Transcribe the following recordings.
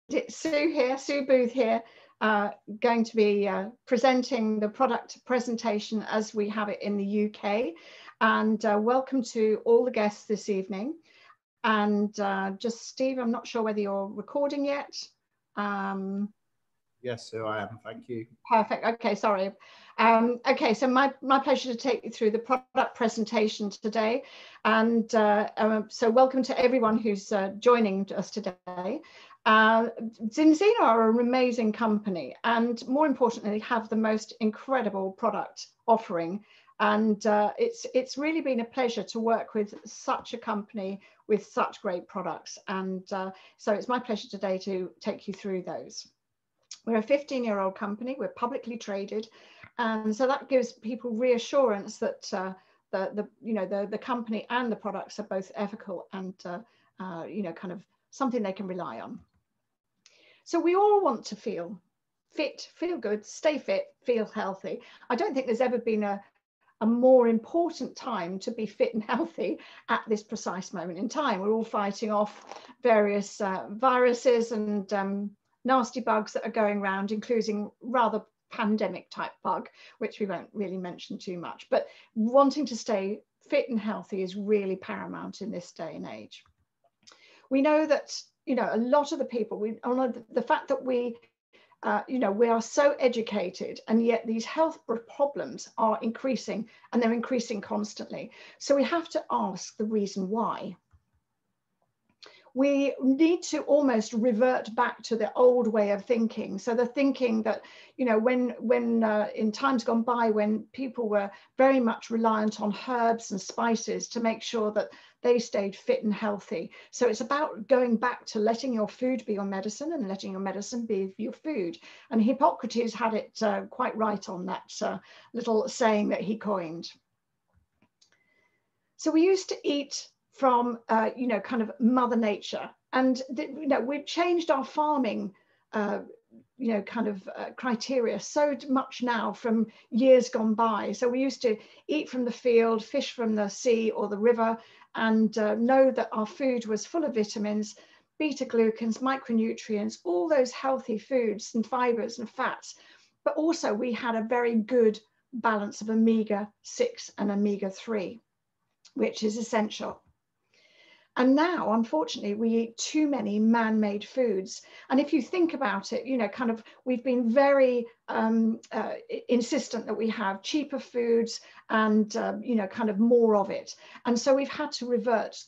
It's Sue here, Sue Booth here, going to be presenting the product presentation as we have it in the UK. And welcome to all the guests this evening. And just Steve, I'm not sure whether you're recording yet. Yes, Sue, I am. Thank you. Perfect. Okay, sorry. Okay, so my pleasure to take you through the product presentation today. And so welcome to everyone who's joining us today. Zinzino are an amazing company, and more importantly, have the most incredible product offering. And it's really been a pleasure to work with such a company with such great products. And so it's my pleasure today to take you through those. We're a 15-year-old company. We're publicly traded, and so that gives people reassurance that the company and the products are both ethical and kind of something they can rely on. So we all want to feel fit, feel good, stay fit, feel healthy. I don't think there's ever been a more important time to be fit and healthy at this precise moment in time. We're all fighting off various viruses and nasty bugs that are going around, including rather pandemic type bug, which we won't really mention too much. But wanting to stay fit and healthy is really paramount in this day and age. We know that, a lot of the people, the fact that we are so educated, and yet these health problems are increasing, and they're increasing constantly. So we have to ask the reason why. We need to almost revert back to the old way of thinking. So the thinking that, when in times gone by, when people were very much reliant on herbs and spices to make sure that they stayed fit and healthy. So it's about going back to letting your food be your medicine and letting your medicine be your food. And Hippocrates had it quite right on that little saying that he coined. So we used to eat from, kind of Mother Nature. And, we've changed our farming, criteria so much now from years gone by. So we used to eat from the field, fish from the sea or the river, and know that our food was full of vitamins, beta-glucans, micronutrients, all those healthy foods and fibers and fats. But also we had a very good balance of omega-6 and omega-3, which is essential. And now, unfortunately, we eat too many man-made foods. And if you think about it, we've been very insistent that we have cheaper foods and, kind of more of it. And so we've had to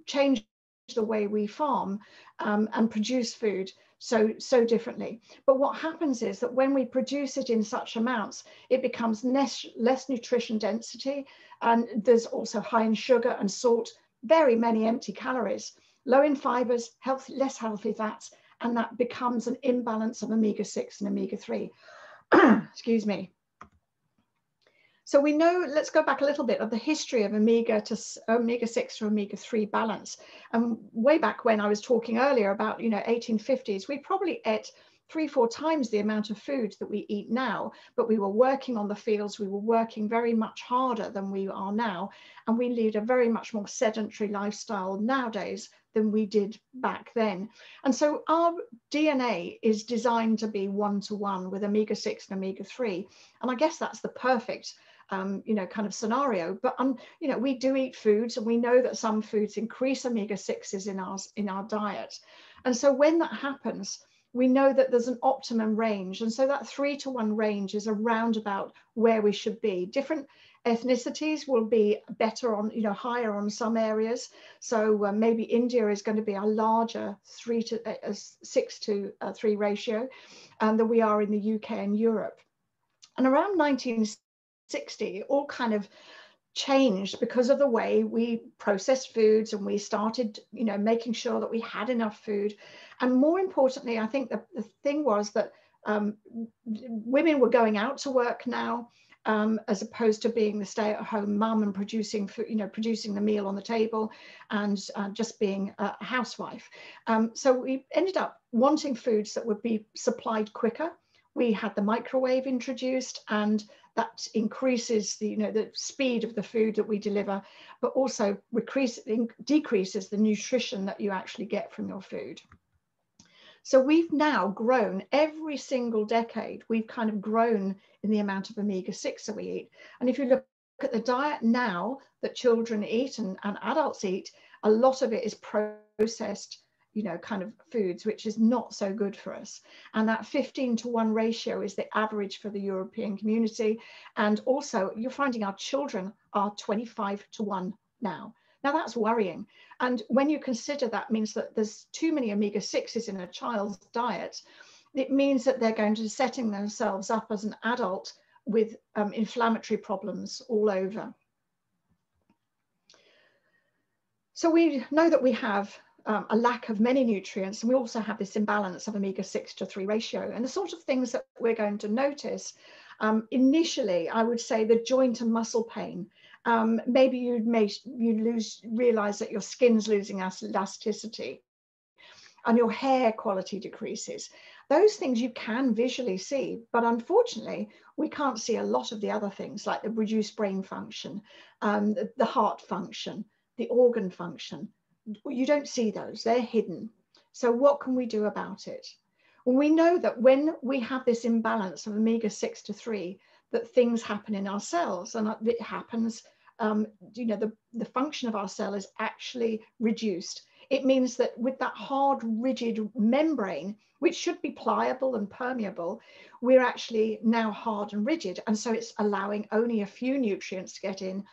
change the way we farm and produce food so differently. But what happens is that when we produce it in such amounts, it becomes less nutrition density. And there's also high in sugar and salt, very many empty calories, low in fibers, less healthy fats, and that becomes an imbalance of omega-6 and omega-3. Excuse me. So we know, let's go back a little bit of the history of omega-6 to omega-3 balance. And way back when I was talking earlier about, 1850s, we probably ate 3-4 times the amount of food that we eat now, but we were working on the fields, we were working very much harder than we are now, and we lead a very much more sedentary lifestyle nowadays than we did back then. And so our DNA is designed to be one-to-one with omega-6 and omega-3, and I guess that's the perfect kind of scenario. But we do eat foods, and we know that some foods increase omega-6s in our diet, and so when that happens, we know that there's an optimum range. And so that 3-to-1 range is around about where we should be. Different ethnicities will be better on, higher on some areas. So maybe India is going to be a larger 6-to-3 ratio than we are in the UK and Europe. And around 1960, it all kind of changed because of the way we processed foods, and we started, making sure that we had enough food. And more importantly, I think the thing was that women were going out to work now, as opposed to being the stay-at-home mum and producing the meal on the table and just being a housewife. So we ended up wanting foods that would be supplied quicker. We had the microwave introduced, and that increases the speed of the food that we deliver, but also decreases the nutrition that you actually get from your food. So we've now grown every single decade. We've kind of grown in the amount of omega-6 that we eat. And if you look at the diet now that children eat and adults eat, a lot of it is processed, kind of foods, which is not so good for us. And that 15-to-1 ratio is the average for the European community. And also you're finding our children are 25-to-1 now. Now that's worrying. And when you consider that means that there's too many omega-6s in a child's diet, it means that they're going to be setting themselves up as an adult with inflammatory problems all over. So we know that we have a lack of many nutrients, and we also have this imbalance of omega-6 to 3 ratio. And the sort of things that we're going to notice, initially, I would say the joint and muscle pain. Maybe you realize that your skin's losing elasticity and your hair quality decreases. Those things you can visually see, but unfortunately, we can't see a lot of the other things like the reduced brain function, the heart function, the organ function. You don't see those, they're hidden. So what can we do about it? Well, we know that when we have this imbalance of omega-6 to 3, that things happen in our cells, and it happens, the function of our cell is actually reduced. It means that with that hard, rigid membrane, which should be pliable and permeable, we're actually now hard and rigid. And so it's allowing only a few nutrients to get in.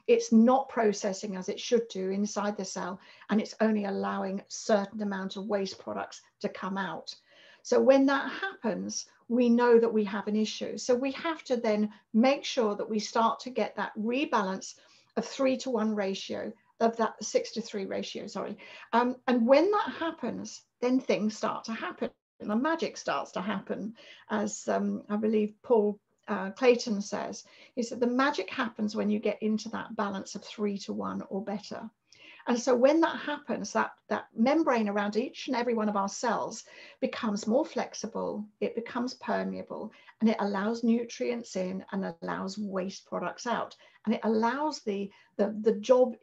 It's not processing as it should do inside the cell, and it's only allowing a certain amount of waste products to come out. So when that happens, we know that we have an issue. So we have to then make sure that we start to get that rebalance of 3-to-1 ratio, of that 6-to-3 ratio, sorry. And when that happens, then things start to happen. The magic starts to happen, as I believe Paul Clayton says, is that the magic happens when you get into that balance of 3-to-1 or better. And so when that happens, that membrane around each and every one of our cells becomes more flexible, it becomes permeable, and it allows nutrients in and allows waste products out. And it allows the job,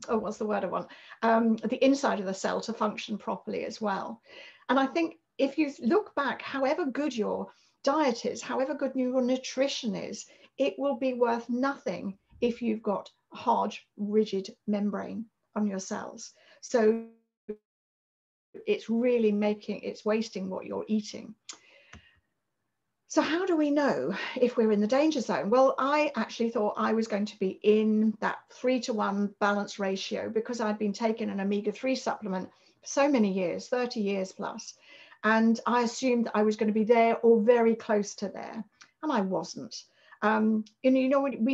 what's the word I want? The inside of the cell to function properly as well. And I think if you look back, however good your diet is, however good your nutrition is, it will be worth nothing if you've got a hard, rigid membrane on your cells. So it's really it's wasting what you're eating. So how do we know if we're in the danger zone? Well, I actually thought I was going to be in that 3-to-1 balance ratio because I'd been taking an omega-3 supplement for so many years, 30 years plus. And I assumed that I was going to be there or very close to there. And I wasn't. We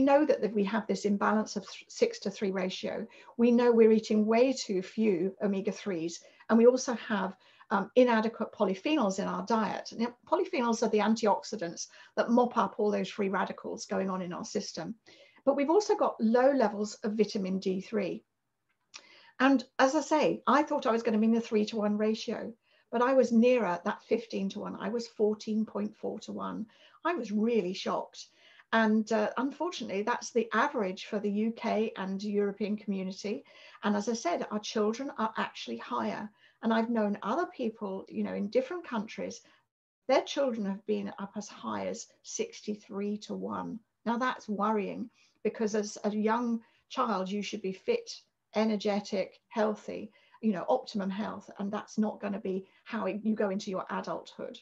know that we have this imbalance of 6-to-3 ratio. We know we're eating way too few omega-3s. And we also have inadequate polyphenols in our diet. And polyphenols are the antioxidants that mop up all those free radicals going on in our system. But we've also got low levels of vitamin D3. And as I say, I thought I was going to be in the 3-to-1 ratio, but I was nearer that 15-to-1. I was 14.4-to-1. I was really shocked. And unfortunately, that's the average for the UK and European community. And as I said, our children are actually higher. And I've known other people, in different countries, their children have been up as high as 63-to-1. Now that's worrying, because as a young child, you should be fit, energetic, healthy, optimum health. And that's not going to be how you go into your adulthood.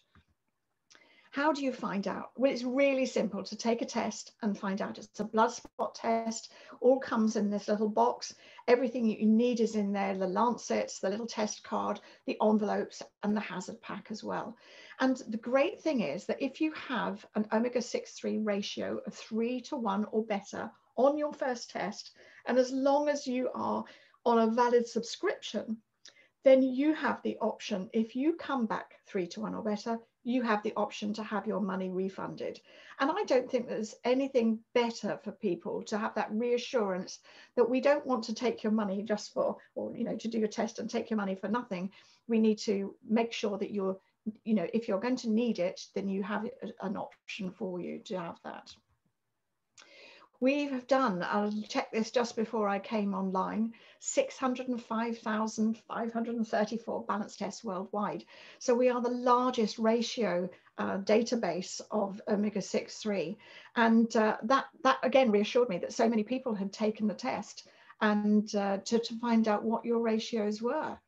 How do you find out? Well, it's really simple to take a test and find out. It's a blood spot test, all comes in this little box. Everything you need is in there, the lancets, the little test card, the envelopes, and the hazard pack as well. And the great thing is that if you have an omega-6-3 ratio of 3-to-1 or better on your first test, and as long as you are on a valid subscription, then you have the option, if you come back 3-to-1 or better, you have the option to have your money refunded. And I don't think there's anything better for people to have that reassurance that we don't want to take your money just for, or, to do a test and take your money for nothing. We need to make sure that you're, if you're going to need it, then you have an option for you to have that. We have done, I'll check this just before I came online, 605,534 balance tests worldwide. So we are the largest ratio database of omega-6/3. And that again reassured me that so many people had taken the test and to find out what your ratios were.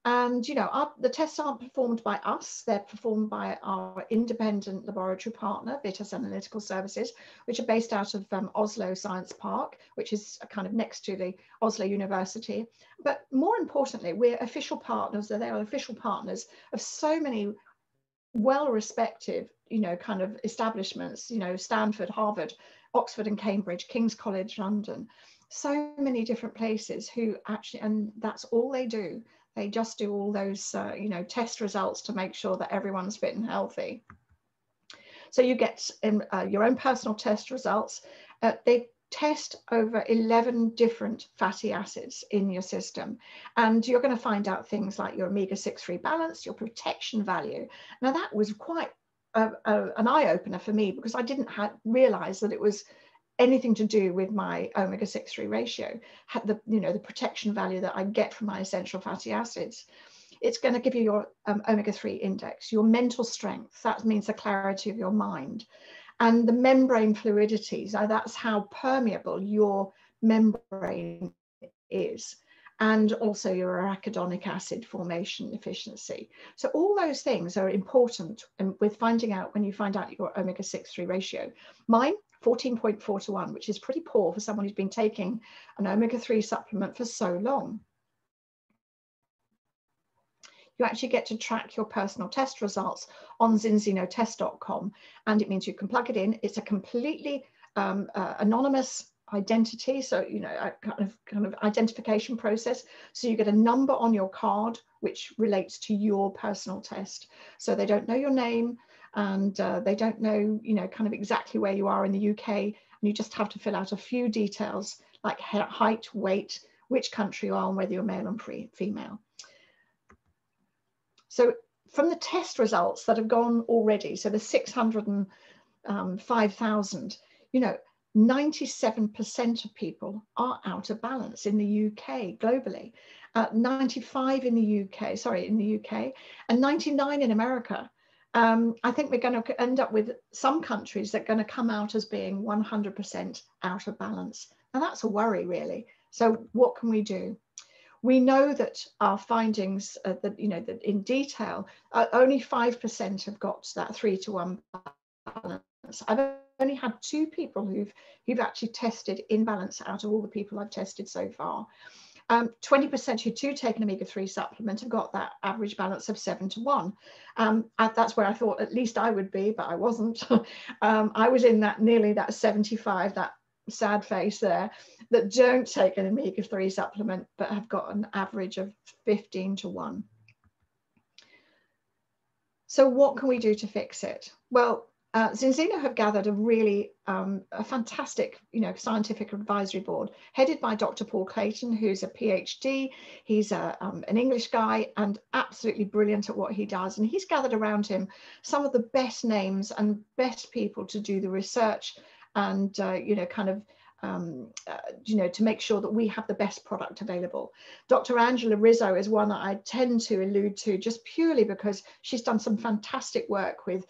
And, you know, the tests aren't performed by us. They're performed by our independent laboratory partner, Vitas Analytical Services, which are based out of Oslo Science Park, which is kind of next to the Oslo University. But more importantly, we're official partners, they are official partners of so many well-respected, you know, kind of establishments, you know, Stanford, Harvard, Oxford and Cambridge, King's College London, so many different places who actually, and that's all they do. They just do all those, you know, test results to make sure that everyone's fit and healthy. So you get your own personal test results. They test over 11 different fatty acids in your system. And you're going to find out things like your omega-6/3 balance, your protection value. Now that was quite an eye-opener for me, because I didn't realize that it was anything to do with my omega-6/3 ratio, had the, you know, the protection value that I get from my essential fatty acids. It's going to give you your omega-3 index, your mental strength, that means the clarity of your mind, and the membrane fluidity, so that's how permeable your membrane is, and also your arachidonic acid formation efficiency. So all those things are important with finding out, when you find out your omega-6/3 ratio. Mine, 14.4 to 1, which is pretty poor for someone who's been taking an omega-3 supplement for so long. You actually get to track your personal test results on zinzino-test.com, and it means you can plug it in. It's a completely anonymous identity, so, you know, a kind of identification process. So you get a number on your card which relates to your personal test. So they don't know your name, and they don't know, you know, kind of exactly where you are in the UK, and you just have to fill out a few details like height, weight, which country you are, and whether you're male and female. So from the test results that have gone already, so the 605,000, you know, 97% of people are out of balance in the UK globally, 95 in the UK, sorry, in the UK, and 99 in America. I think we're going to end up with some countries that are going to come out as being 100% out of balance. And that's a worry, really. So what can we do? We know that our findings, that, you know, that in detail, only 5% have got that 3-to-1 balance. I've only had 2 people who've actually tested in balance out of all the people I've tested so far. 20% who do take an omega-3 supplement have got that average balance of 7-to-1. That's where I thought at least I would be, but I wasn't. I was in that nearly that 75, that sad face there, that don't take an omega-3 supplement but have got an average of 15-to-1. So what can we do to fix it? Well, Zinzino have gathered a really a fantastic, you know, scientific advisory board headed by Dr. Paul Clayton, who's a PhD. He's an English guy and absolutely brilliant at what he does. And he's gathered around him some of the best names and best people to do the research and, you know, kind of, you know, to make sure that we have the best product available. Dr. Angela Rizzo is one that I tend to allude to just purely because she's done some fantastic work with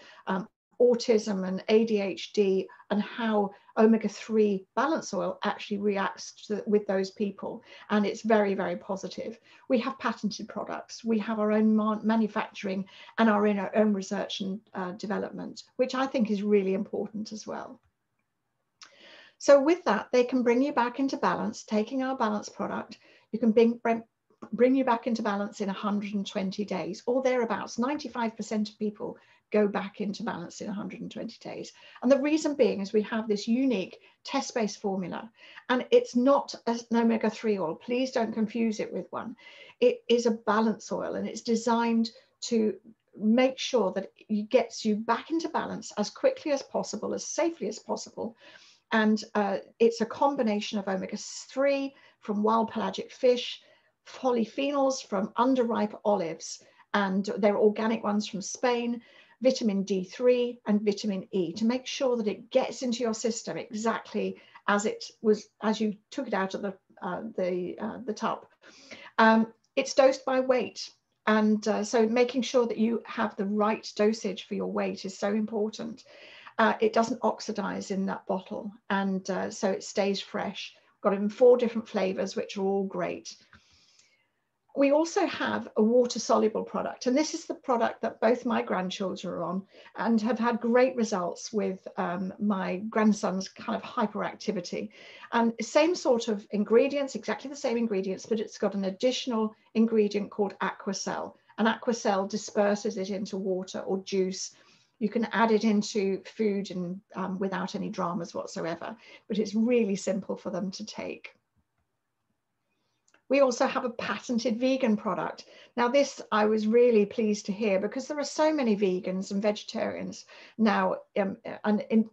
autism and ADHD and how omega-3 balance oil actually reacts with those people. And it's very, very positive. We have patented products. We have our own manufacturing and our own research and development, which I think is really important as well. So with that, they can bring you back into balance, taking our balance product. You can bring you back into balance in 120 days or thereabouts. 95% of people go back into balance in 120 days. And the reason being is we have this unique test-based formula, and it's not an omega-3 oil. Please don't confuse it with one. It is a balance oil, and it's designed to make sure that it gets you back into balance as quickly as possible, as safely as possible. And it's a combination of omega-3 from wild pelagic fish, polyphenols from underripe olives, and they're organic ones from Spain, vitamin D3 and vitamin E to make sure that it gets into your system exactly as it was, as you took it out of the tub. It's dosed by weight. And so making sure that you have the right dosage for your weight is so important. It doesn't oxidize in that bottle, and so it stays fresh. Got it in 4 different flavors, which are all great. We also have a water-soluble product, and this is the product that both my grandchildren are on and have had great results with my grandson's kind of hyperactivity. And same sort of ingredients, exactly the same ingredients, but it's got an additional ingredient called Aquacel. And Aquacel disperses it into water or juice. You can add it into food and without any dramas whatsoever, but it's really simple for them to take. We also have a patented vegan product. Now this I was really pleased to hear, because there are so many vegans and vegetarians now, and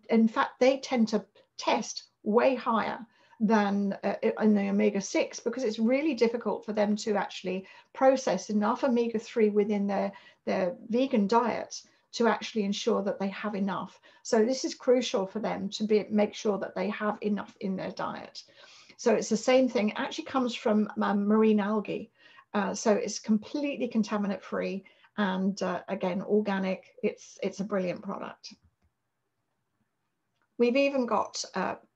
in fact they tend to test way higher than in the omega-6, because it's really difficult for them to actually process enough omega-3 within their vegan diet to actually ensure that they have enough. So this is crucial for them to make sure that they have enough in their diet. So it's the same thing. It actually comes from marine algae. So it's completely contaminant free, and again, organic. It's a brilliant product. We've even got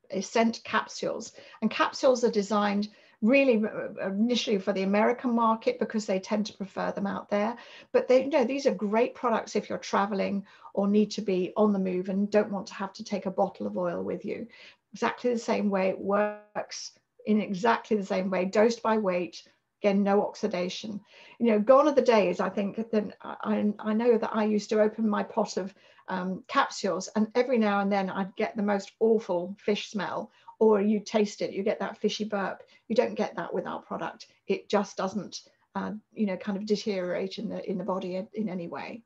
Ascent capsules, and capsules are designed really initially for the American market because they tend to prefer them out there. But these are great products if you're traveling or need to be on the move and don't want to have to take a bottle of oil with you. Exactly the same way, it works in exactly the same way, dosed by weight. Again, no oxidation. Gone are the days, I think, that I know that I used to open my pot of capsules, and every now and then I'd get the most awful fish smell, or you taste it, you get that fishy burp. You don't get that with our product. It just doesn't, kind of deteriorate in the body in any way.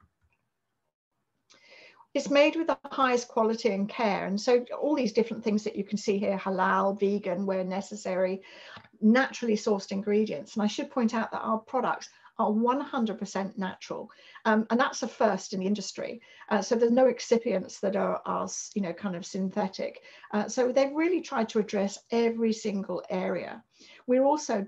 It's made with the highest quality and care. And so all these different things that you can see here, halal, vegan, where necessary, naturally sourced ingredients. And I should point out that our products are 100% natural. And that's a first in the industry. So there's no excipients that are kind of synthetic. So they've really tried to address every single area. We're also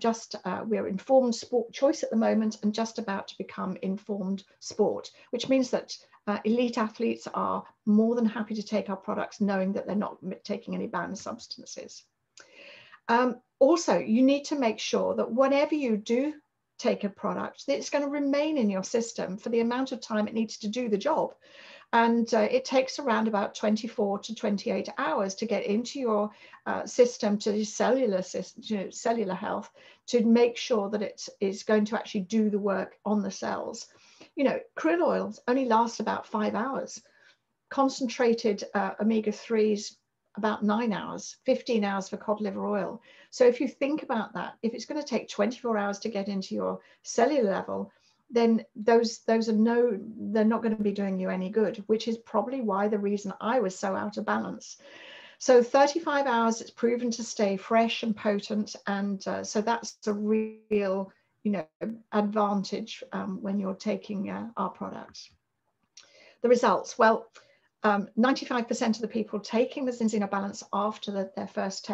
we're informed sport choice at the moment, and just about to become informed sport, which means that elite athletes are more than happy to take our products, knowing that they're not taking any banned substances. Also, you need to make sure that whenever you do take a product, that it's going to remain in your system for the amount of time it needs to do the job. And it takes around about 24 to 28 hours to get into your system, to the cellular health, to make sure that it is going to actually do the work on the cells. Krill oils only last about 5 hours. Concentrated omega-3s, about 9 hours, 15 hours for cod liver oil. So if you think about that, if it's going to take 24 hours to get into your cellular level, then those are they're not going to be doing you any good, which is probably the reason I was so out of balance. So 35 hours, it's proven to stay fresh and potent. And so that's a real, advantage when you're taking our products. The results, well, 95% of the people taking the Zinzino Balance after their first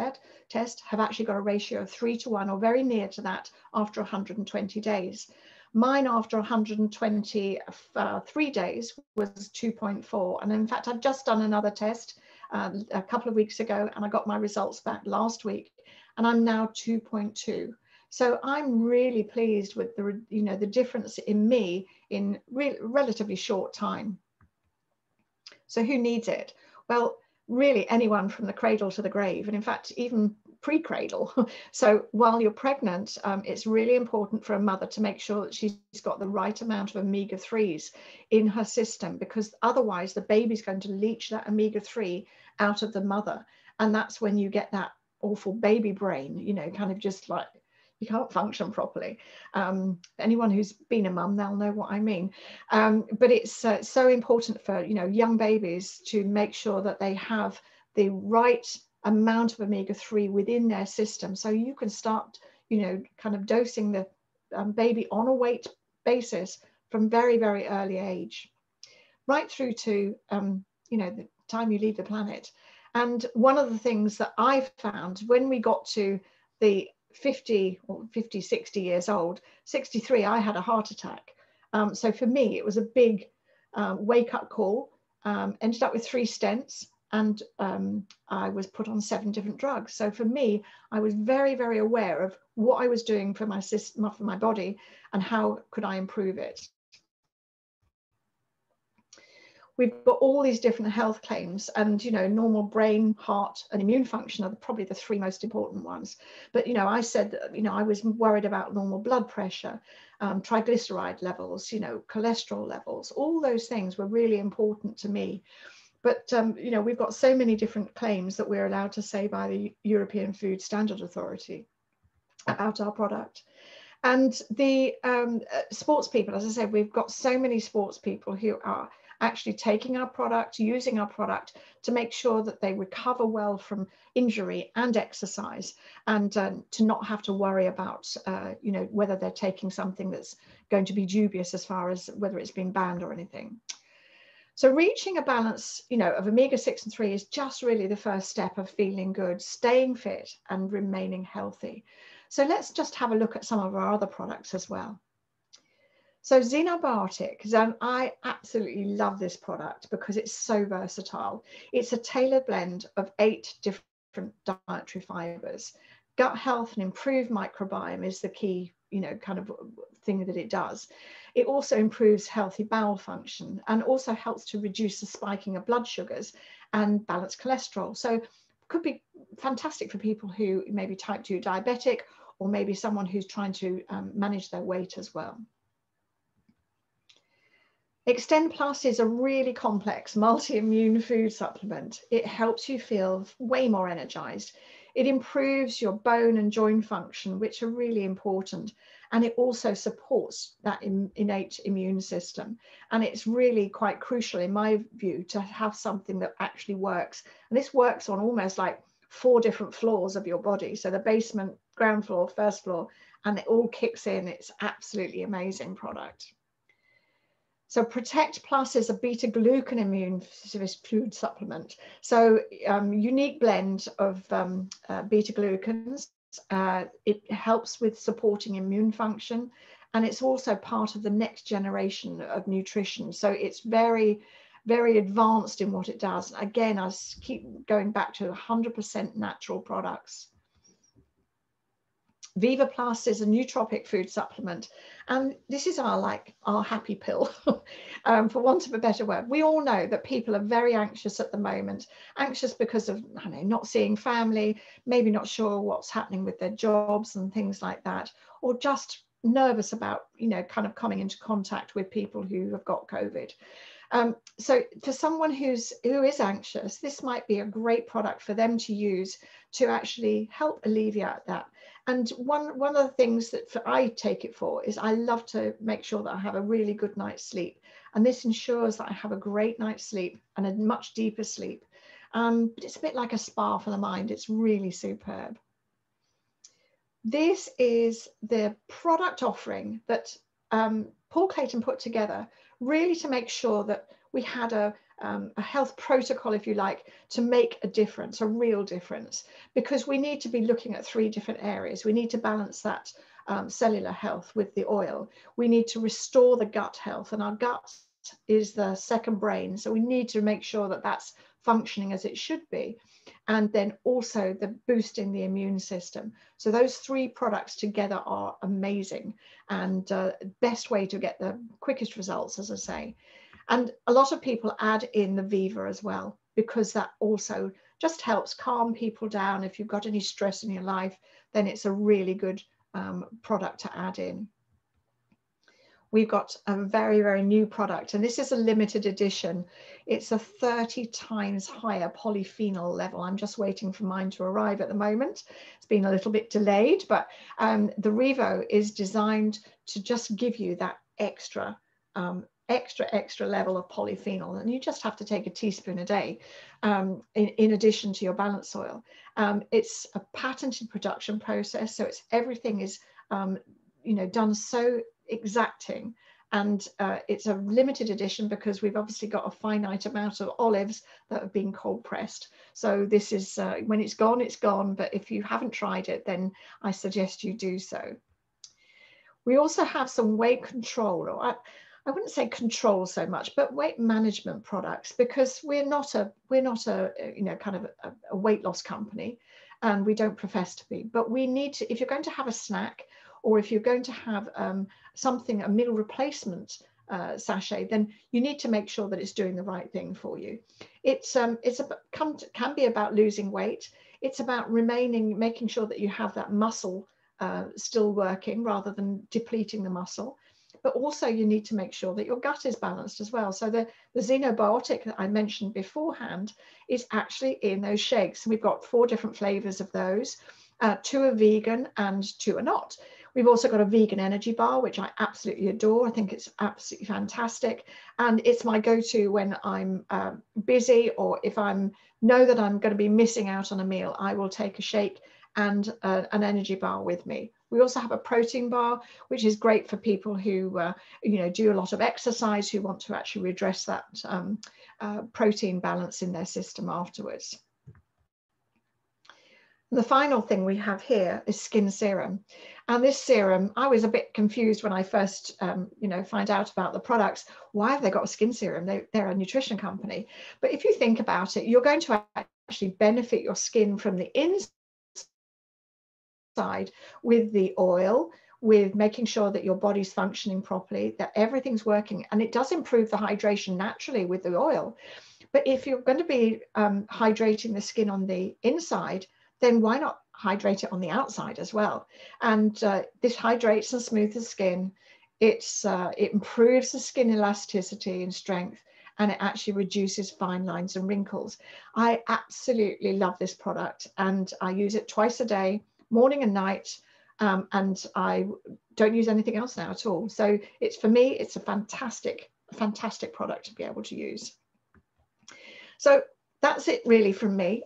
test have actually got a ratio of 3 to 1 or very near to that after 120 days. Mine after 123 days was 2.4. And in fact, I've just done another test a couple of weeks ago, and I got my results back last week, and I'm now 2.2. So I'm really pleased with the difference in me in relatively short time. So who needs it? Well, really anyone from the cradle to the grave, and in fact, even pre-cradle. So while you're pregnant, it's really important for a mother to make sure that she's got the right amount of omega-3s in her system, because otherwise the baby's going to leach that omega-3 out of the mother. And that's when you get that awful baby brain, kind of just like, you can't function properly. Anyone who's been a mum, they'll know what I mean. But it's so important for young babies to make sure that they have the right amount of omega-3 within their system, so you can start kind of dosing the baby on a weight basis from very, very early age. right through to, you know, the time you leave the planet. And one of the things that I've found when we got to the 50 or 50, 60 years old, 63, I had a heart attack. So for me, it was a big wake up call. Ended up with 3 stents, and I was put on 7 different drugs. So for me, I was very, very aware of what I was doing for my system, for my body, and how could I improve it. We've got all these different health claims, and, you know, normal brain, heart, and immune function are probably the 3 most important ones. But, you know, I said that, you know, I was worried about normal blood pressure, triglyceride levels, you know, cholesterol levels. All those things were really important to me. But, you know, we've got so many different claims that we're allowed to say by the European Food Standard Authority about our product. And the sports people, as I said, we've got so many sports people who are actually taking our product, using our product to make sure that they recover well from injury and exercise, and to not have to worry about, you know, whether they're taking something that's going to be dubious as far as whether it's been banned or anything. So reaching a balance, you know, of omega-6 and 3 is just really the first step of feeling good, staying fit, and remaining healthy. So let's just have a look at some of our other products as well. So Xenobiotic, I absolutely love this product because it's so versatile. It's a tailored blend of 8 different dietary fibers. Gut health and improved microbiome is the key, you know, kind of thing that it does. It also improves healthy bowel function and also helps to reduce the spiking of blood sugars and balance cholesterol. So could be fantastic for people who may be type 2 diabetic, or maybe someone who's trying to manage their weight as well. Extend Plus is a really complex multi-immune food supplement. It helps you feel way more energized. It improves your bone and joint function, which are really important. And it also supports that innate immune system. And it's really quite crucial, in my view, to have something that actually works. And this works on almost like 4 different floors of your body. So the basement, ground floor, first floor, and it all kicks in. It's absolutely amazing product. So Protect Plus is a beta-glucan immune food supplement. So unique blend of beta-glucans. It helps with supporting immune function, and it's also part of the next generation of nutrition. So it's very, very advanced in what it does. Again, I keep going back to 100% natural products. Viva Plus is a nootropic food supplement, and this is our happy pill, for want of a better word. We all know that people are very anxious at the moment, anxious because of, I don't know, not seeing family, maybe not sure what's happening with their jobs and things like that, or just nervous about, you know, kind of coming into contact with people who have got COVID. So for someone who is anxious, this might be a great product for them to use to actually help alleviate that. And one of the things that I take it for is I love to make sure that I have a really good night's sleep. And this ensures that I have a great night's sleep and a much deeper sleep. But it's a bit like a spa for the mind. It's really superb. This is the product offering that Paul Clayton put together, really to make sure that we had a health protocol, if you like, to make a difference, a real difference, because we need to be looking at 3 different areas. We need to balance that cellular health with the oil. We need to restore the gut health, and our gut is the second brain. So we need to make sure that that's functioning as it should be. And then also the boosting the immune system. So those 3 products together are amazing, and best way to get the quickest results, as I say. And a lot of people add in the Viva as well, because that also just helps calm people down. If you've got any stress in your life, then it's a really good product to add in. We've got a very, very new product, and this is a limited edition. It's a 30 times higher polyphenol level. I'm just waiting for mine to arrive at the moment. It's been a little bit delayed, but the Revo is designed to just give you that extra level of polyphenol, and you just have to take a teaspoon a day in addition to your balance oil. It's a patented production process, so everything is you know, done so exacting And it's a limited edition because we've obviously got a finite amount of olives that have been cold pressed. So this is, when it's gone, it's gone. But if you haven't tried it, then I suggest you do so. We also have some weight control, or I wouldn't say control so much, but weight management products, because we're not a you know, kind of a weight loss company, and we don't profess to be. But we need to, if you're going to have a snack, or if you're going to have something, a meal replacement sachet, then you need to make sure that it's doing the right thing for you. Can be about losing weight. It's about making sure that you have that muscle still working rather than depleting the muscle. But also you need to make sure that your gut is balanced as well. So the Xenobiotic that I mentioned beforehand is actually in those shakes. We've got 4 different flavors of those. 2 are vegan and 2 are not. We've also got a vegan energy bar, which I absolutely adore. I think it's absolutely fantastic. And it's my go-to when I'm busy, or if know that I'm going to be missing out on a meal, I will take a shake and an energy bar with me. We also have a protein bar, which is great for people who you know, do a lot of exercise, who want to actually redress that protein balance in their system afterwards. The final thing we have here is skin serum. And this serum, I was a bit confused when I first you know, find out about the products. Why have they got a skin serum? They're a nutrition company. But if you think about it, you're going to actually benefit your skin from the inside with the oil, with making sure that your body's functioning properly, that everything's working. And it does improve the hydration naturally with the oil. But if you're going to be hydrating the skin on the inside, then why not hydrate it on the outside as well? And this hydrates and smooths the skin. It improves the skin elasticity and strength, and it actually reduces fine lines and wrinkles. I absolutely love this product, and I use it twice a day, morning and night, and I don't use anything else now at all. So for me, it's a fantastic product to be able to use. So that's it really from me.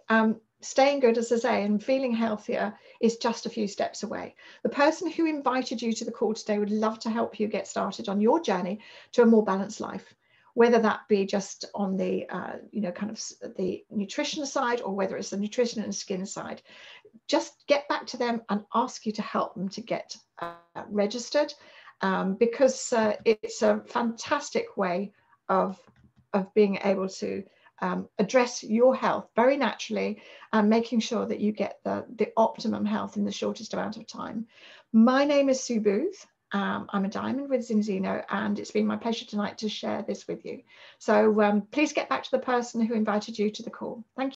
Staying good, as I say, and feeling healthier is just a few steps away. The person who invited you to the call today would love to help you get started on your journey to a more balanced life, whether that be just on the, you know, kind of the nutrition side, or whether it's the nutrition and skin side. Just get back to them and ask you to help them to get registered, because it's a fantastic way of being able to address your health very naturally, and making sure that you get the optimum health in the shortest amount of time. My name is Sue Booth. I'm a diamond with Zinzino, and it's been my pleasure tonight to share this with you. So please get back to the person who invited you to the call. Thank you.